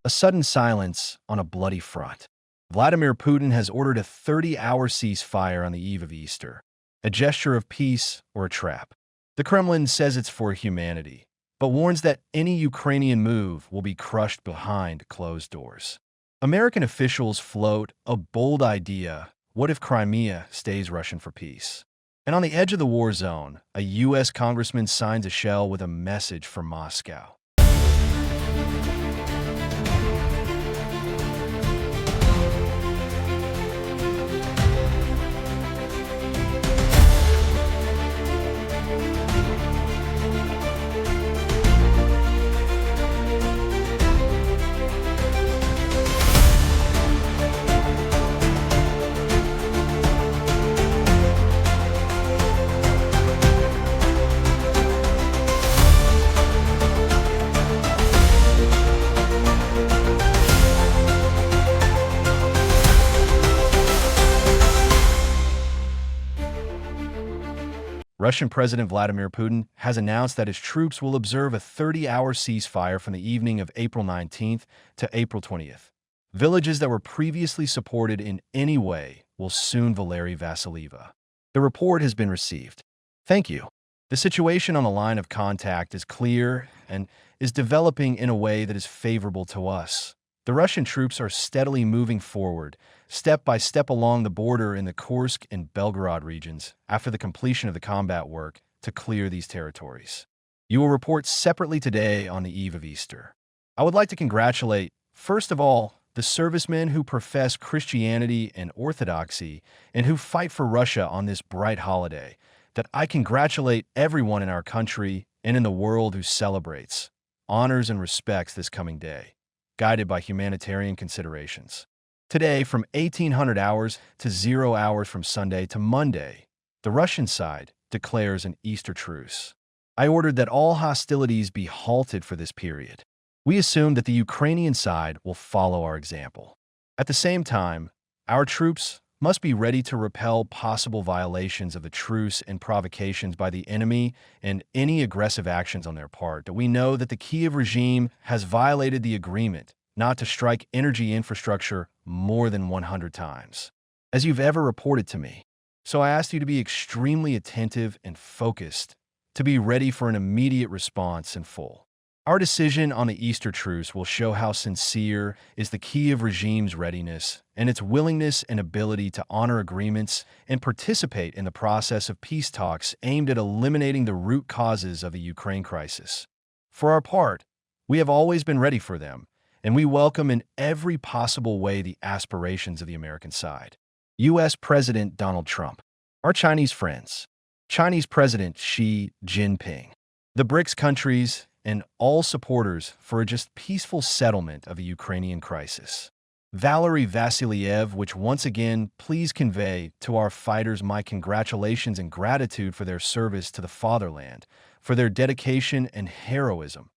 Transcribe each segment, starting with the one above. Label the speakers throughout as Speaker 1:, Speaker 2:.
Speaker 1: A sudden silence on a bloody front. Vladimir Putin has ordered a 30-hour ceasefire on the eve of Easter. A gesture of peace or a trap? The Kremlin says it's for humanity, but warns that any Ukrainian move will be crushed behind closed doors. American officials float a bold idea: what if Crimea stays Russian for peace? And on the edge of the war zone, a U.S. congressman signs a shell with a message from Moscow. Russian President Vladimir Putin has announced that his troops will observe a 30-hour ceasefire from the evening of April 19th to April 20th. Villages that were previously supported in any way will soon Valery Vassilieva. The report has been received. Thank you. The situation on the line of contact is clear and is developing in a way that is favorable to us. The Russian troops are steadily moving forward, step by step along the border in the Kursk and Belgorod regions after the completion of the combat work to clear these territories. You will report separately today on the eve of Easter. I would like to congratulate, first of all, the servicemen who profess Christianity and Orthodoxy and who fight for Russia on this bright holiday, that I congratulate everyone in our country and in the world who celebrates, honors, and respects this coming day, guided by humanitarian considerations. Today, from 1800 hours to 0 hours from Sunday to Monday, the Russian side declares an Easter truce. I ordered that all hostilities be halted for this period. We assume that the Ukrainian side will follow our example. At the same time, our troops must be ready to repel possible violations of the truce and provocations by the enemy and any aggressive actions on their part. That we know that the Kyiv regime has violated the agreement not to strike energy infrastructure more than 100 times, as you've ever reported to me. So I asked you to be extremely attentive and focused, to be ready for an immediate response in full. Our decision on the Easter truce will show how sincere is the Kyiv regime's readiness and its willingness and ability to honor agreements and participate in the process of peace talks aimed at eliminating the root causes of the Ukraine crisis. For our part, we have always been ready for them, and we welcome in every possible way the aspirations of the American side. U.S. President Donald Trump, our Chinese friends, Chinese President Xi Jinping, the BRICS countries, and all supporters for a just peaceful settlement of the Ukrainian crisis. Valery Vassiliev, which once again, please convey to our fighters my congratulations and gratitude for their service to the fatherland, for their dedication and heroism.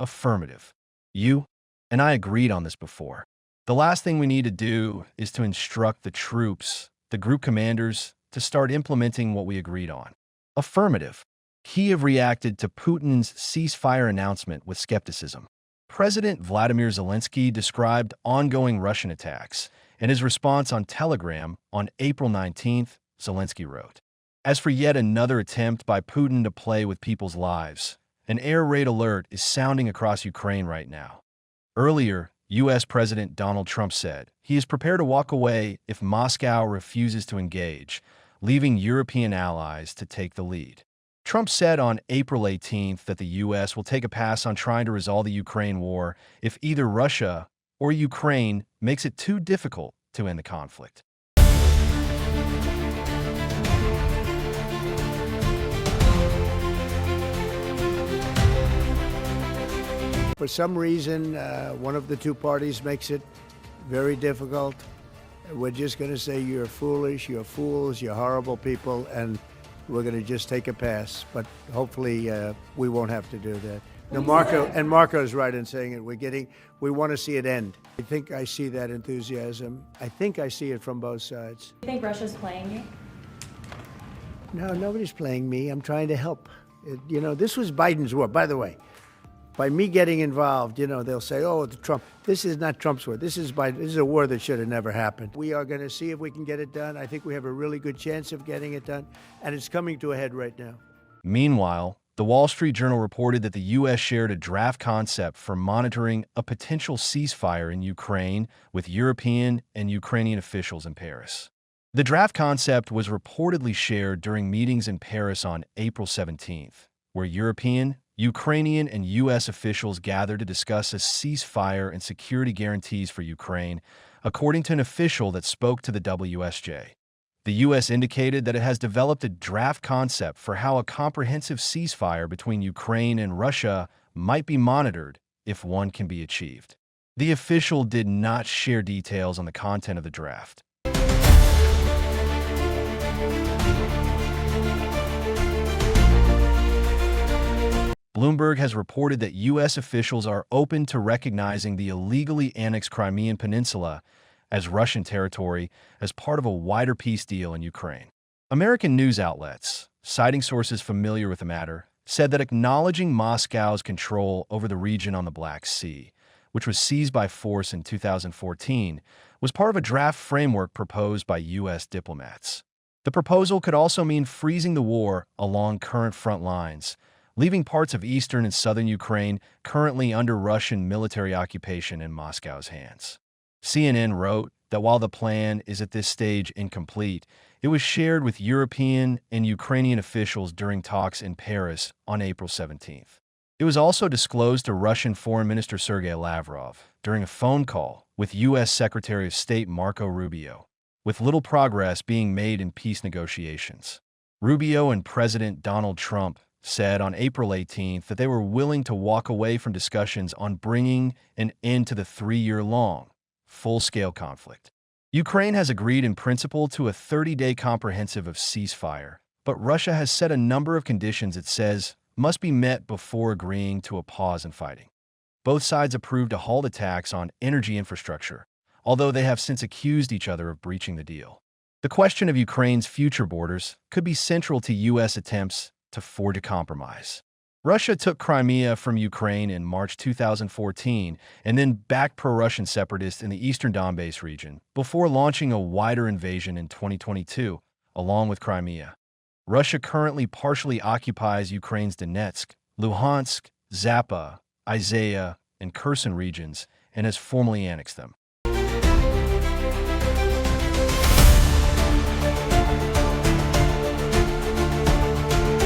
Speaker 1: Affirmative. You and I agreed on this before. The last thing we need to do is to instruct the troops, the group commanders, to start implementing what we agreed on. Affirmative. Kyiv reacted to Putin's ceasefire announcement with skepticism. President Vladimir Zelensky described ongoing Russian attacks. In his response on Telegram on April 19th, Zelensky wrote, "As for yet another attempt by Putin to play with people's lives, an air raid alert is sounding across Ukraine right now." Earlier, U.S. President Donald Trump said he is prepared to walk away if Moscow refuses to engage, leaving European allies to take the lead. Trump said on April 18th that the U.S. will take a pass on trying to resolve the Ukraine war if either Russia or Ukraine makes it too difficult to end the conflict.
Speaker 2: For some reason, one of the two parties makes it very difficult. We're just going to say you're foolish, you're fools, you're horrible people, and we're going to just take a pass. But hopefully we won't have to do that. No, Marco's right in saying it. We want to see it end. I think I see that enthusiasm. I think I see it from both sides.
Speaker 3: Do you think Russia's playing you?
Speaker 2: No, nobody's playing me. I'm trying to help. This was Biden's war. By the way, By me getting involved, they'll say, "Oh, the Trump. This is not Trump's war. This is a war that should have never happened." We are going to see if we can get it done. I think we have a really good chance of getting it done, and it's coming to a head right now.
Speaker 1: Meanwhile, the Wall Street Journal reported that the U.S. shared a draft concept for monitoring a potential ceasefire in Ukraine with European and Ukrainian officials in Paris. The draft concept was reportedly shared during meetings in Paris on April 17th, where European, Ukrainian, and U.S. officials gathered to discuss a ceasefire and security guarantees for Ukraine, according to an official that spoke to the WSJ. The U.S. indicated that it has developed a draft concept for how a comprehensive ceasefire between Ukraine and Russia might be monitored if one can be achieved. The official did not share details on the content of the draft. Bloomberg has reported that U.S. officials are open to recognizing the illegally annexed Crimean Peninsula as Russian territory as part of a wider peace deal in Ukraine. American news outlets, citing sources familiar with the matter, said that acknowledging Moscow's control over the region on the Black Sea, which was seized by force in 2014, was part of a draft framework proposed by U.S. diplomats. The proposal could also mean freezing the war along current front lines, leaving parts of eastern and southern Ukraine currently under Russian military occupation in Moscow's hands. CNN wrote that while the plan is at this stage incomplete, it was shared with European and Ukrainian officials during talks in Paris on April 17th. It was also disclosed to Russian Foreign Minister Sergei Lavrov during a phone call with U.S. Secretary of State Marco Rubio, with little progress being made in peace negotiations. Rubio and President Donald Trump said on April 18th that they were willing to walk away from discussions on bringing an end to the 3-year-long, full-scale conflict. Ukraine has agreed in principle to a 30-day comprehensive of ceasefire, but Russia has set a number of conditions it says must be met before agreeing to a pause in fighting. Both sides approved a halt attacks on energy infrastructure, although they have since accused each other of breaching the deal. The question of Ukraine's future borders could be central to U.S. attempts to forge a compromise. Russia took Crimea from Ukraine in March 2014 and then backed pro-Russian separatists in the eastern Donbass region before launching a wider invasion in 2022, along with Crimea. Russia currently partially occupies Ukraine's Donetsk, Luhansk, Zappa, Isaiah, and Kherson regions and has formally annexed them.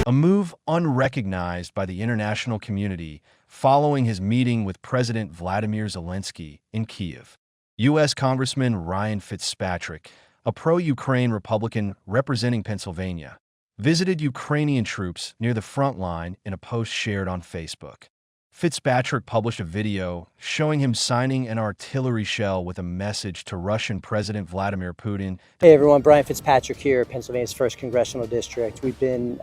Speaker 1: A move unrecognized by the international community following his meeting with President Vladimir Zelensky in Kyiv. U.S. Congressman Ryan Fitzpatrick, a pro-Ukraine Republican representing Pennsylvania, visited Ukrainian troops near the front line in a post shared on Facebook. Fitzpatrick published a video showing him signing an artillery shell with a message to Russian President Vladimir Putin.
Speaker 3: Hey everyone, Brian Fitzpatrick here, Pennsylvania's 1st Congressional District. We've been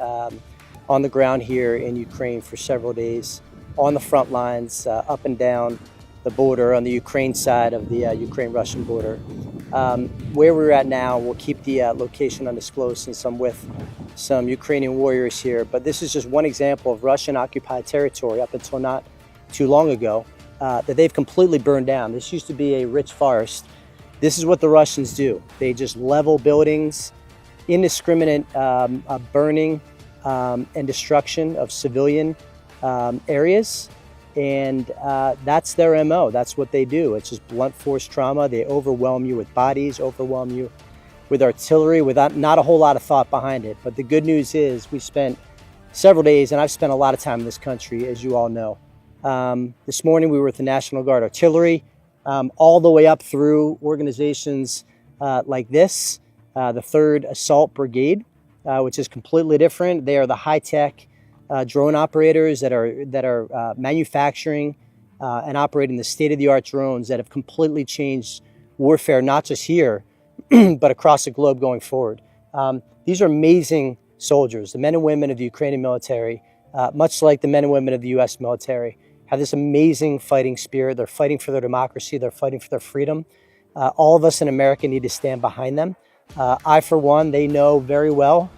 Speaker 3: on the ground here in Ukraine for several days, on the front lines, up and down the border on the Ukraine side of the Ukraine-Russian border. Where we're at now, we'll keep the location undisclosed since I'm with some Ukrainian warriors here, but this is just one example of Russian-occupied territory up until not too long ago that they've completely burned down. This used to be a rich forest. This is what the Russians do. They just level buildings, indiscriminate burning and destruction of civilian areas, and that's their MO. That's what they do. It's just blunt force trauma. They overwhelm you with bodies, overwhelm you with artillery, without not a whole lot of thought behind it. But the good news is we spent several days, and I've spent a lot of time in this country, as you all know. This morning we were with the National Guard artillery, all the way up through organizations like this, the 3rd Assault Brigade, which is completely different. They are the high-tech drone operators that are manufacturing and operating the state-of-the-art drones that have completely changed warfare, not just here, but across the globe going forward. These are amazing soldiers. The men and women of the Ukrainian military, much like the men and women of the U.S. military, have this amazing fighting spirit. They're fighting for their democracy. They're fighting for their freedom. All of us in America need to stand behind them. I, for one, they know very well,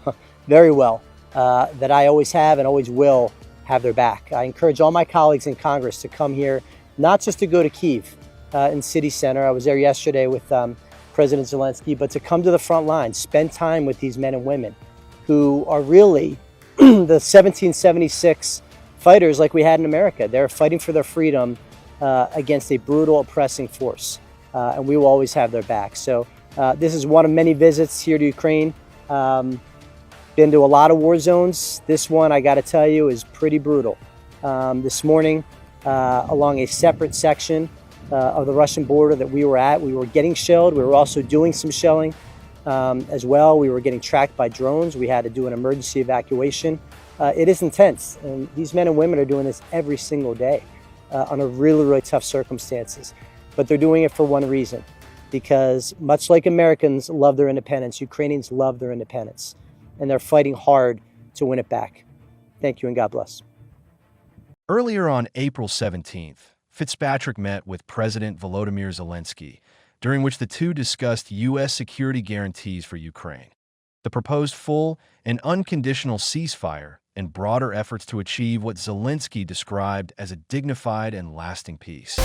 Speaker 3: very well, that I always have and always will have their back. I encourage all my colleagues in Congress to come here, not just to go to Kyiv in City Center. I was there yesterday with President Zelensky, but to come to the front lines, spend time with these men and women who are really the 1776 fighters like we had in America. They're fighting for their freedom against a brutal, oppressing force, and we will always have their back. So this is one of many visits here to Ukraine. Been to a lot of war zones. This one, I got to tell you, is pretty brutal. This morning, along a separate section of the Russian border that we were getting shelled. We were also doing some shelling as well. We were getting tracked by drones. We had to do an emergency evacuation. It is intense, and these men and women are doing this every single day under really, really tough circumstances. But they're doing it for one reason, because much like Americans love their independence, Ukrainians love their independence, and they're fighting hard to win it back. Thank you, and God bless.
Speaker 1: Earlier on April 17th, Fitzpatrick met with President Volodymyr Zelensky, during which the two discussed U.S. security guarantees for Ukraine, the proposed full and unconditional ceasefire, and broader efforts to achieve what Zelensky described as a dignified and lasting peace.